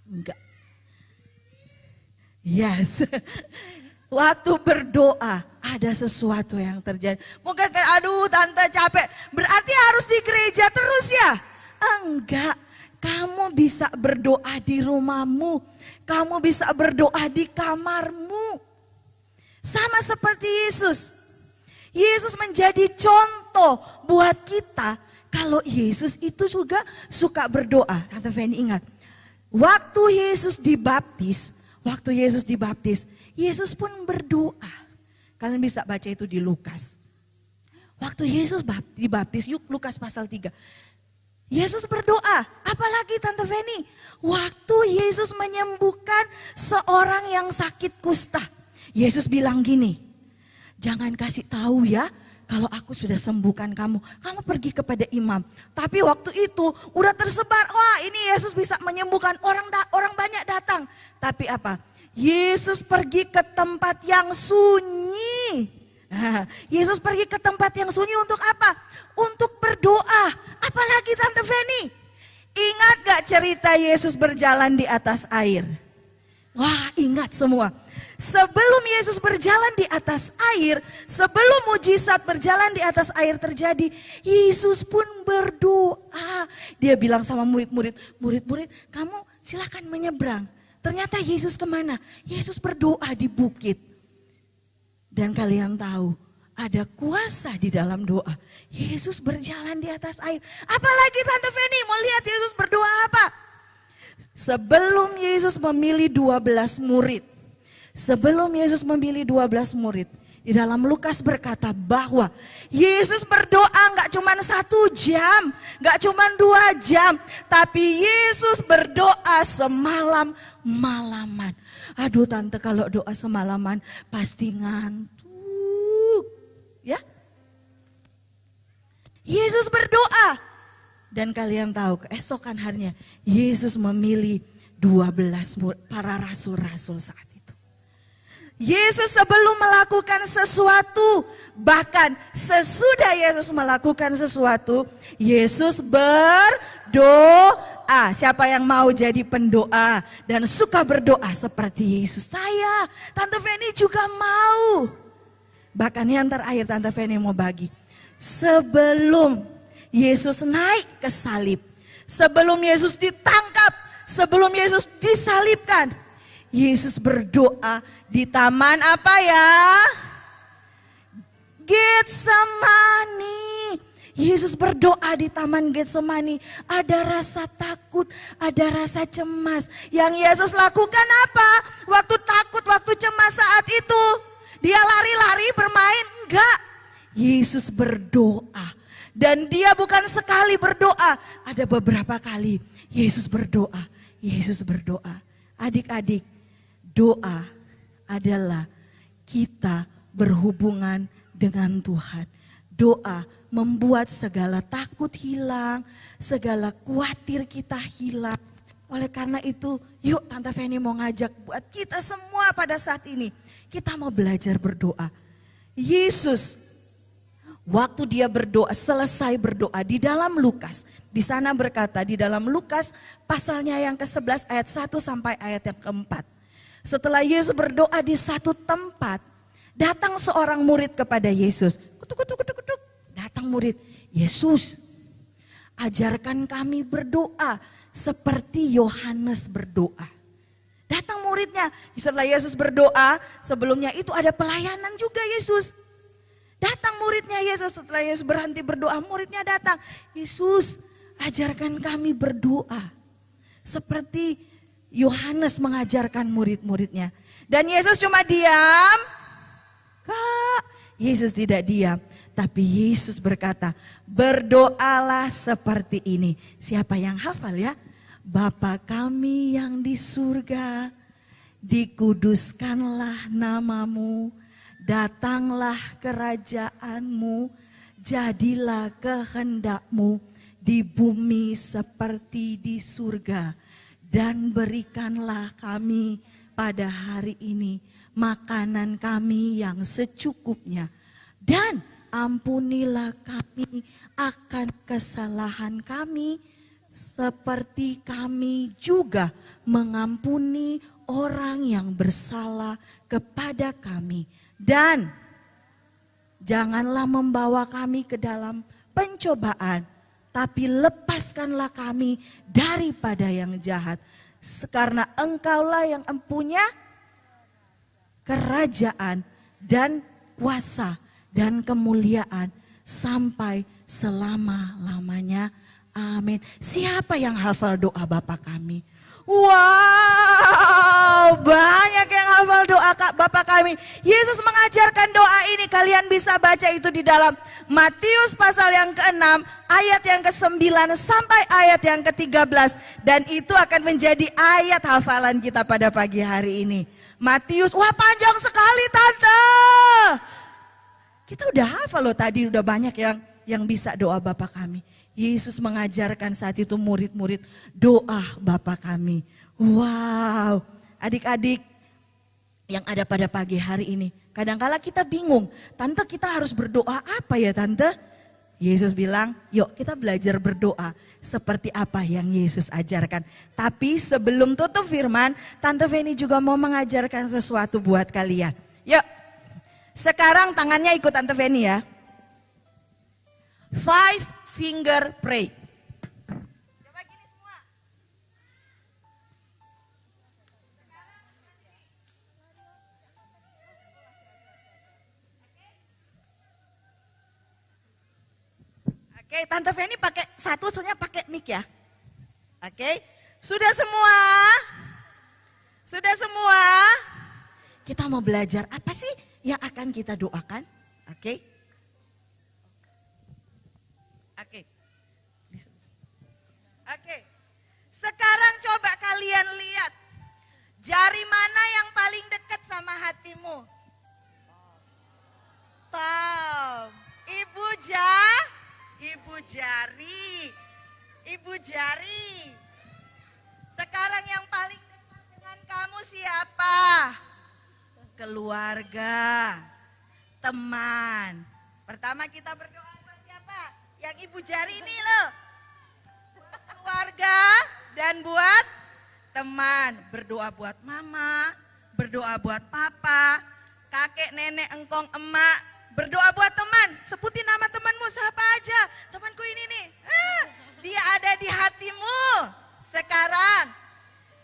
Speaker 5: Enggak. Yes. Waktu berdoa ada sesuatu yang terjadi. Mungkin kayak aduh tante capek. Berarti harus di gereja terus ya? Enggak. Kamu bisa berdoa di rumahmu. Kamu bisa berdoa di kamarmu. Sama seperti Yesus. Yesus menjadi contoh buat kita. Kalau Yesus itu juga suka berdoa. Tante Feni ingat. Waktu Yesus dibaptis, Yesus pun berdoa. Kalian bisa baca itu di Lukas. Waktu Yesus dibaptis, yuk Lukas pasal 3. Yesus berdoa, apalagi Tante Feni? Waktu Yesus menyembuhkan seorang yang sakit kusta. Yesus bilang gini, jangan kasih tahu ya. Kalau aku sudah sembuhkan kamu pergi kepada imam. Tapi waktu itu udah tersebar, wah ini Yesus bisa menyembuhkan orang banyak datang. Tapi apa? Yesus pergi ke tempat yang sunyi. Yesus pergi ke tempat yang sunyi untuk apa? Untuk berdoa. Apalagi Tante Feni? Ingat gak cerita Yesus berjalan di atas air? Wah ingat semua. Sebelum Yesus berjalan di atas air, sebelum mujizat berjalan di atas air terjadi, Yesus pun berdoa. Dia bilang sama murid-murid, kamu silakan menyeberang. Ternyata Yesus kemana? Yesus berdoa di bukit. Dan kalian tahu, ada kuasa di dalam doa. Yesus berjalan di atas air. Apalagi Tante Feni mau lihat Yesus berdoa apa? Sebelum Yesus memilih 12 murid. Sebelum Yesus memilih 12 murid. Di dalam Lukas berkata bahwa Yesus berdoa gak cuma 1 jam, gak cuma 2 jam. Tapi Yesus berdoa semalam-malaman. Aduh Tante, kalau doa semalaman pasti ngantuk. Ya, Yesus berdoa. Dan kalian tahu keesokan harinya Yesus memilih 12 para rasul-rasul saat itu. Yesus sebelum melakukan sesuatu, bahkan sesudah Yesus melakukan sesuatu, Yesus berdoa. Siapa yang mau jadi pendoa dan suka berdoa seperti Yesus? Saya, Tante Feni juga mau. Bahkan yang terakhir Tante Feni mau bagi. Sebelum Yesus naik ke salib, sebelum Yesus ditangkap, sebelum Yesus disalibkan, Yesus berdoa di taman apa ya? Getsemani. Yesus berdoa di taman Getsemani. Ada rasa takut, ada rasa cemas. Yang Yesus lakukan apa? Waktu takut, waktu cemas saat itu, dia lari-lari bermain? Enggak. Yesus berdoa. Dan dia bukan sekali berdoa, ada beberapa kali Yesus berdoa. Yesus berdoa. Adik-adik, doa adalah kita berhubungan dengan Tuhan. Doa membuat segala takut hilang, segala khawatir kita hilang. Oleh karena itu, yuk Tante Feni mau ngajak buat kita semua pada saat ini. Kita mau belajar berdoa. Yesus, waktu dia berdoa, selesai berdoa di dalam Lukas. Di sana berkata, di dalam Lukas pasalnya yang ke-11 ayat 1 sampai ayat yang ke-4. Setelah Yesus berdoa di satu tempat, datang seorang murid kepada Yesus. Kutuk, kutuk, kutuk, kutuk. Datang murid, Yesus, ajarkan kami berdoa seperti Yohanes berdoa. Datang muridnya, setelah Yesus berdoa, sebelumnya itu ada pelayanan juga Yesus. Datang muridnya Yesus, setelah Yesus berhenti berdoa, muridnya datang. Yesus, ajarkan kami berdoa seperti Yohanes mengajarkan murid-muridnya. Dan Yesus cuma diam. Kak, Yesus tidak diam. Tapi Yesus berkata, berdoalah seperti ini. Siapa yang hafal ya? Bapa kami yang di surga, dikuduskanlah namamu. Datanglah kerajaanmu, jadilah kehendakmu di bumi seperti di surga. Dan berikanlah kami pada hari ini makanan kami yang secukupnya. Dan ampunilah kami akan kesalahan kami seperti kami juga mengampuni orang yang bersalah kepada kami. Dan janganlah membawa kami ke dalam pencobaan, tapi lepaskanlah kami daripada yang jahat. Karena engkaulah yang empunya kerajaan dan kuasa dan kemuliaan sampai selama-lamanya. Amin. Siapa yang hafal doa Bapa kami? Wow, banyak yang hafal doa Bapa kami. Yesus mengajarkan doa ini, kalian bisa baca itu di dalam Matius pasal yang ke-6 ayat yang ke-9 sampai ayat yang ke-13. Dan itu akan menjadi ayat hafalan kita pada pagi hari ini. Matius, wah panjang sekali Tante. Kita udah hafal loh tadi, udah banyak yang bisa doa Bapa kami. Yesus mengajarkan saat itu murid-murid doa Bapa kami. Wow, adik-adik yang ada pada pagi hari ini. Kadangkala kita bingung, Tante kita harus berdoa apa ya Tante? Yesus bilang, yuk kita belajar berdoa seperti apa yang Yesus ajarkan. Tapi sebelum tutup firman, Tante Feni juga mau mengajarkan sesuatu buat kalian. Yuk, sekarang tangannya ikut Tante Feni ya. 5 finger pray. Coba gini semua. Oke, Tante Feni pakai satu, soalnya pakai mic ya. Oke, sudah semua? Sudah semua? Kita mau belajar apa sih yang akan kita doakan? Oke. Oke. Oke. Sekarang coba kalian lihat. Jari mana yang paling dekat sama hatimu? Tom. Ibu jari. Ibu jari. Sekarang yang paling dekat dengan kamu siapa? Keluarga, teman. Pertama kita berdoa buat siapa? Yang ibu jari ini loh. Keluarga dan buat teman. Berdoa buat mama, berdoa buat papa, kakek, nenek, engkong, emak. Berdoa buat teman. Sebutin nama temanmu siapa aja. Temanku ini nih. Dia ada di hatimu. Sekarang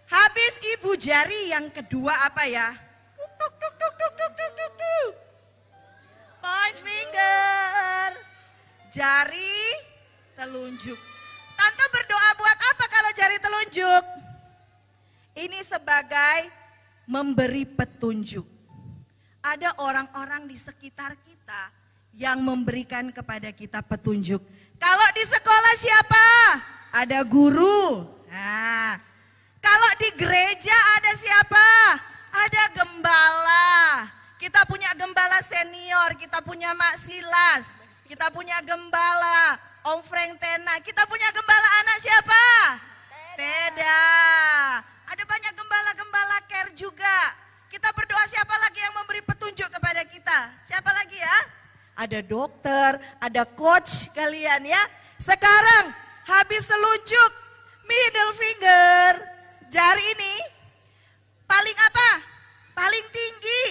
Speaker 5: habis ibu jari, yang kedua apa ya? Point finger. Jari telunjuk. Tante berdoa buat apa kalau jari telunjuk? Ini sebagai memberi petunjuk. Ada orang-orang di sekitar kita yang memberikan kepada kita petunjuk. Kalau di sekolah siapa? Ada guru. Nah, kalau di gereja ada siapa? Ada gembala. Kita punya gembala senior, kita punya Mak Silas, kita punya gembala Om Frank Tena, kita punya gembala anak siapa? Teda. Ada banyak gembala-gembala care juga. Kita berdoa siapa lagi yang memberi petunjuk kepada kita? Siapa lagi ya? Ada dokter, ada coach kalian ya. Sekarang habis telunjuk, middle finger, jari ini paling apa? Paling tinggi.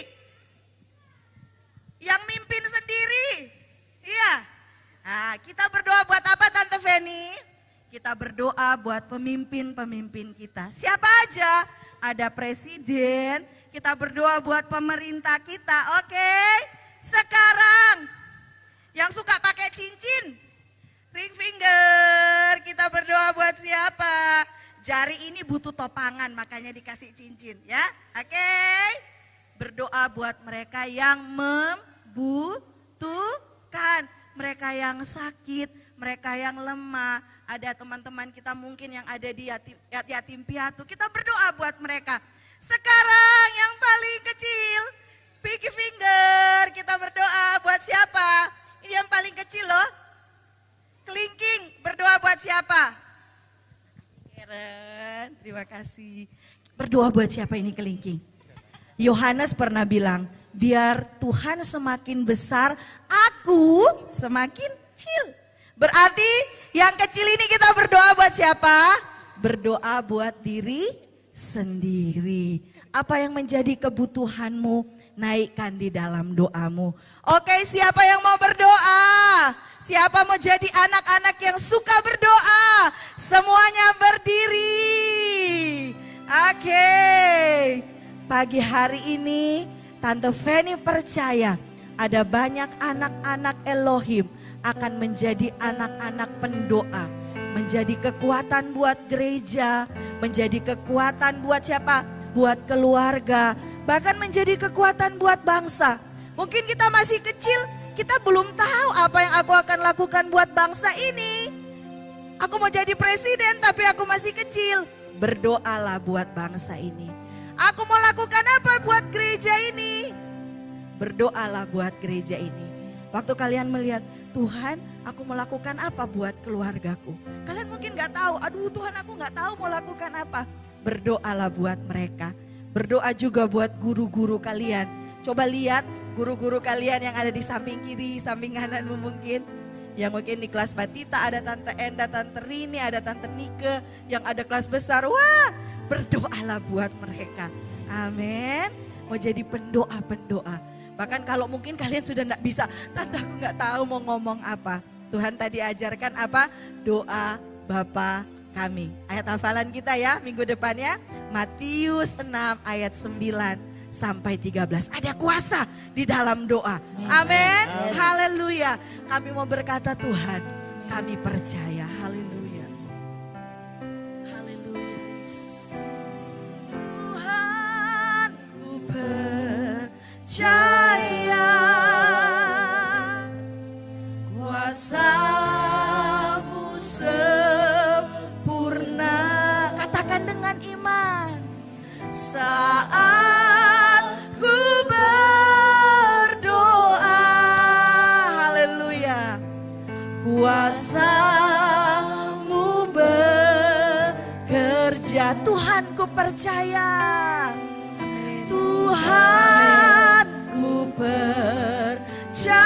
Speaker 5: Yang mimpin sendiri. Iya. Nah, kita berdoa buat apa Tante Feni? Kita berdoa buat pemimpin-pemimpin kita. Siapa aja? Ada presiden, kita berdoa buat pemerintah kita, oke? Sekarang, yang suka pakai cincin, ring finger, kita berdoa buat siapa? Jari ini butuh topangan, makanya dikasih cincin ya, oke? Berdoa buat mereka yang membutuhkan, mereka yang sakit, mereka yang lemah. Ada teman-teman kita mungkin yang ada di yatim piatu, kita berdoa buat mereka. Sekarang yang paling kecil, pinky finger, kita berdoa buat siapa? Ini yang paling kecil loh. Kelingking, berdoa buat siapa? Keren, terima kasih. Berdoa buat siapa ini kelingking? Yohanes pernah bilang, biar Tuhan semakin besar, aku semakin kecil. Berarti yang kecil ini kita berdoa buat siapa? Berdoa buat diri sendiri. Apa yang menjadi kebutuhanmu, naikkan di dalam doamu. Oke, siapa yang mau berdoa? Siapa mau jadi anak-anak yang suka berdoa? Semuanya berdiri. Oke. Pagi hari ini Tante Feni percaya ada banyak anak-anak Elohim akan menjadi anak-anak pendoa, menjadi kekuatan buat gereja, menjadi kekuatan buat siapa? Buat keluarga, bahkan menjadi kekuatan buat bangsa. Mungkin kita masih kecil, kita belum tahu apa yang aku akan lakukan buat bangsa ini. Aku mau jadi presiden tapi aku masih kecil. Berdoalah buat bangsa ini. Aku mau lakukan apa buat gereja ini? Berdoalah buat gereja ini. Waktu kalian melihat, Tuhan aku mau lakukan apa buat keluargaku. Kalian mungkin gak tahu, aduh Tuhan aku gak tahu mau lakukan apa. Berdoalah buat mereka. Berdoa juga buat guru-guru kalian. Coba lihat guru-guru kalian yang ada di samping kiri, samping kananmu mungkin. Yang mungkin di kelas Batita ada Tante Enda, Tante Rini, ada Tante Nike. Yang ada kelas besar, wah berdoalah buat mereka. Amin. Mau jadi pendoa-pendoa. Bahkan kalau mungkin kalian sudah enggak bisa, Tante aku enggak tahu mau ngomong apa. Tuhan tadi ajarkan apa? Doa Bapa kami. Ayat hafalan kita ya minggu depannya. Matius 6 ayat 9 sampai 13. Ada kuasa di dalam doa. Amin. Haleluya. Kami mau berkata Tuhan, kami percaya. Haleluya. Haleluya Yesus. Tuhan ku percaya kuasa-Mu sempurna. Katakan dengan iman. Saat ku berdoa, haleluya, kuasa-Mu bekerja. Tuhan ku percaya, Tuhan ku percaya,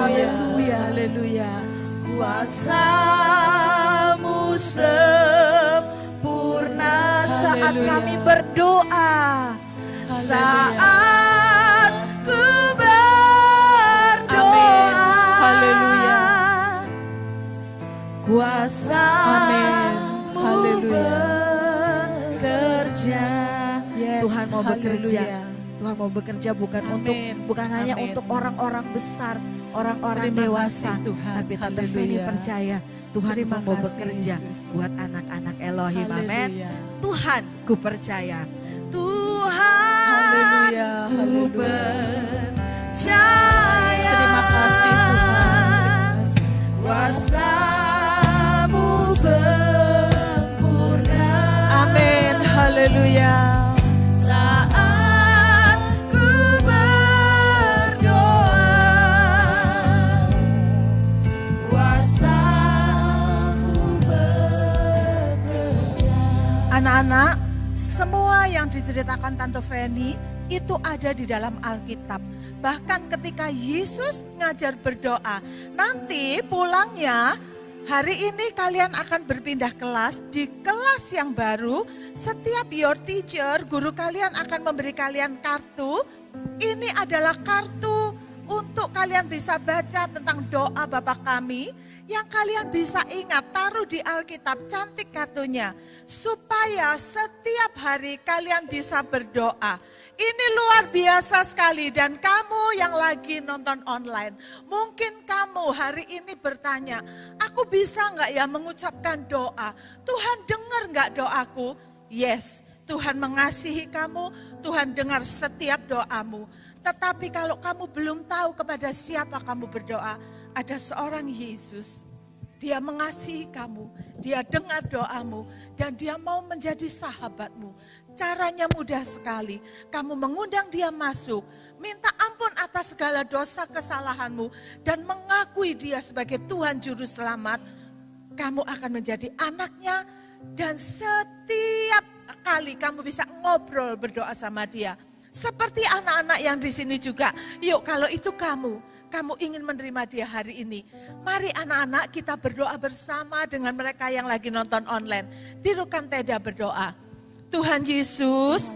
Speaker 5: haleluya, haleluya, kuasa-Mu sempurna. Saat kami berdoa, saat ku berdoa, haleluya, kuasa-Mu bekerja. Tuhan mau bekerja. Tuhan mau bekerja bukan hanya untuk orang-orang besar, orang-orang dewasa, tapi Tante Feni percaya Tuhan mau bekerja buat anak-anak Elohim. Amin. Tuhan ku percaya. Tuhan ku percaya. Terima kasih Tuhan. Kuasa-Mu sempurna. Amin. Haleluya. Saat ku berdoa, kuasa-Mu bekerja. Anak-anak, semua yang diceritakan Tante Feni itu ada di dalam Alkitab. Bahkan ketika Yesus ngajar berdoa, nanti pulangnya hari ini kalian akan berpindah kelas. Di kelas yang baru, setiap your teacher, guru kalian akan memberi kalian kartu. Ini adalah kartu untuk kalian bisa baca tentang doa Bapa Kami. Yang kalian bisa ingat, taruh di Alkitab, cantik kartunya. Supaya setiap hari kalian bisa berdoa. Ini luar biasa sekali, dan kamu yang lagi nonton online, mungkin kamu hari ini bertanya, aku bisa nggak ya mengucapkan doa? Tuhan dengar nggak doaku? Yes, Tuhan mengasihi kamu, Tuhan dengar setiap doamu. Tetapi kalau kamu belum tahu kepada siapa kamu berdoa, ada seorang Yesus. Dia mengasihi kamu, dia dengar doamu, dan dia mau menjadi sahabatmu. Caranya mudah sekali, kamu mengundang dia masuk, minta ampun atas segala dosa kesalahanmu, dan mengakui dia sebagai Tuhan Juru Selamat. Kamu akan menjadi anaknya, dan setiap kali kamu bisa ngobrol berdoa sama dia. Seperti anak-anak yang di sini juga, yuk kalau itu kamu ingin menerima dia hari ini. Mari anak-anak kita berdoa bersama dengan mereka yang lagi nonton online. Tirukan tenda berdoa. Tuhan Yesus,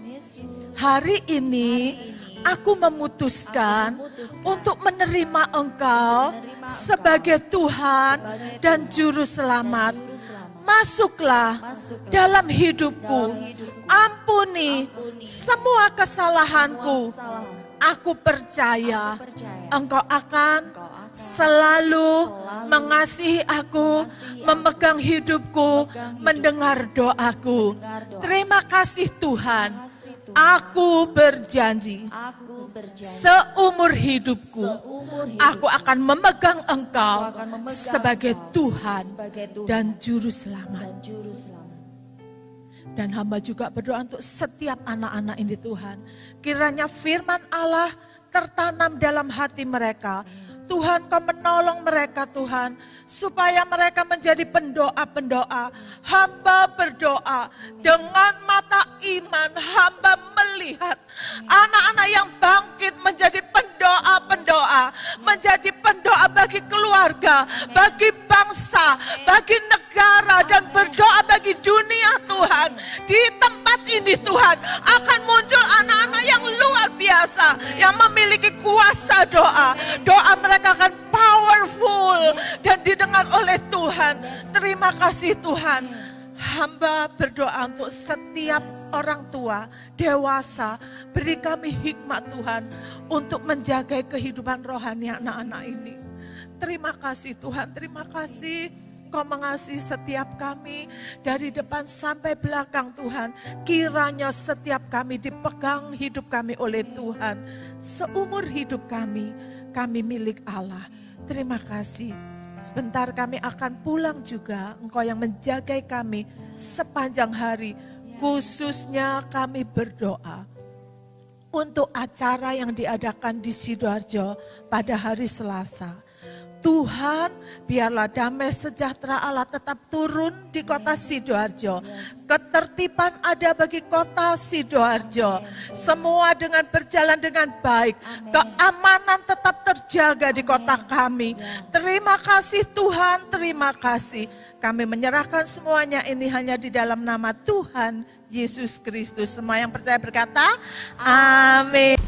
Speaker 5: hari ini aku memutuskan untuk menerima Engkau sebagai Tuhan dan Juru Selamat. Masuklah dalam hidupku, ampuni semua kesalahanku. Aku percaya Engkau akan selalu mengasihi aku, memegang hidupku, mendengar doaku. Terima kasih Tuhan, aku berjanji seumur hidupku, aku akan memegang Engkau sebagai Tuhan dan Juru Selamat. Dan hamba juga berdoa untuk setiap anak-anak ini Tuhan. Kiranya firman Allah tertanam dalam hati mereka. Tuhan, Kau menolong mereka Tuhan, supaya mereka menjadi pendoa-pendoa. Hamba berdoa dengan mata iman, hamba melihat anak-anak yang bangkit menjadi pendoa-pendoa, menjadi pendoa bagi keluarga, bagi bangsa, bagi negara, dan berdoa bagi dunia Tuhan. Di tempat ini Tuhan akan muncul anak-anak yang luar biasa, yang memiliki kuasa doa. Doa mereka akan powerful dan didengar oleh Tuhan. Terima kasih Tuhan. Hamba berdoa untuk setiap orang tua, dewasa, beri kami hikmat Tuhan untuk menjaga kehidupan rohani anak-anak ini.
Speaker 15: Terima kasih Tuhan, terima kasih. Kau mengasihi setiap kami dari depan sampai belakang Tuhan. Kiranya setiap kami dipegang hidup kami oleh Tuhan. Seumur hidup kami milik Allah. Terima kasih. Sebentar kami akan pulang juga. Engkau yang menjaga kami sepanjang hari. Khususnya kami berdoa untuk acara yang diadakan di Sidoarjo pada hari Selasa. Tuhan, biarlah damai sejahtera Allah tetap turun di kota Sidoarjo. Ketertiban ada bagi kota Sidoarjo. Semua dengan berjalan dengan baik. Keamanan tetap terjaga di kota kami. Terima kasih Tuhan, terima kasih. Kami menyerahkan semuanya ini hanya di dalam nama Tuhan Yesus Kristus. Semua yang percaya berkata, amin.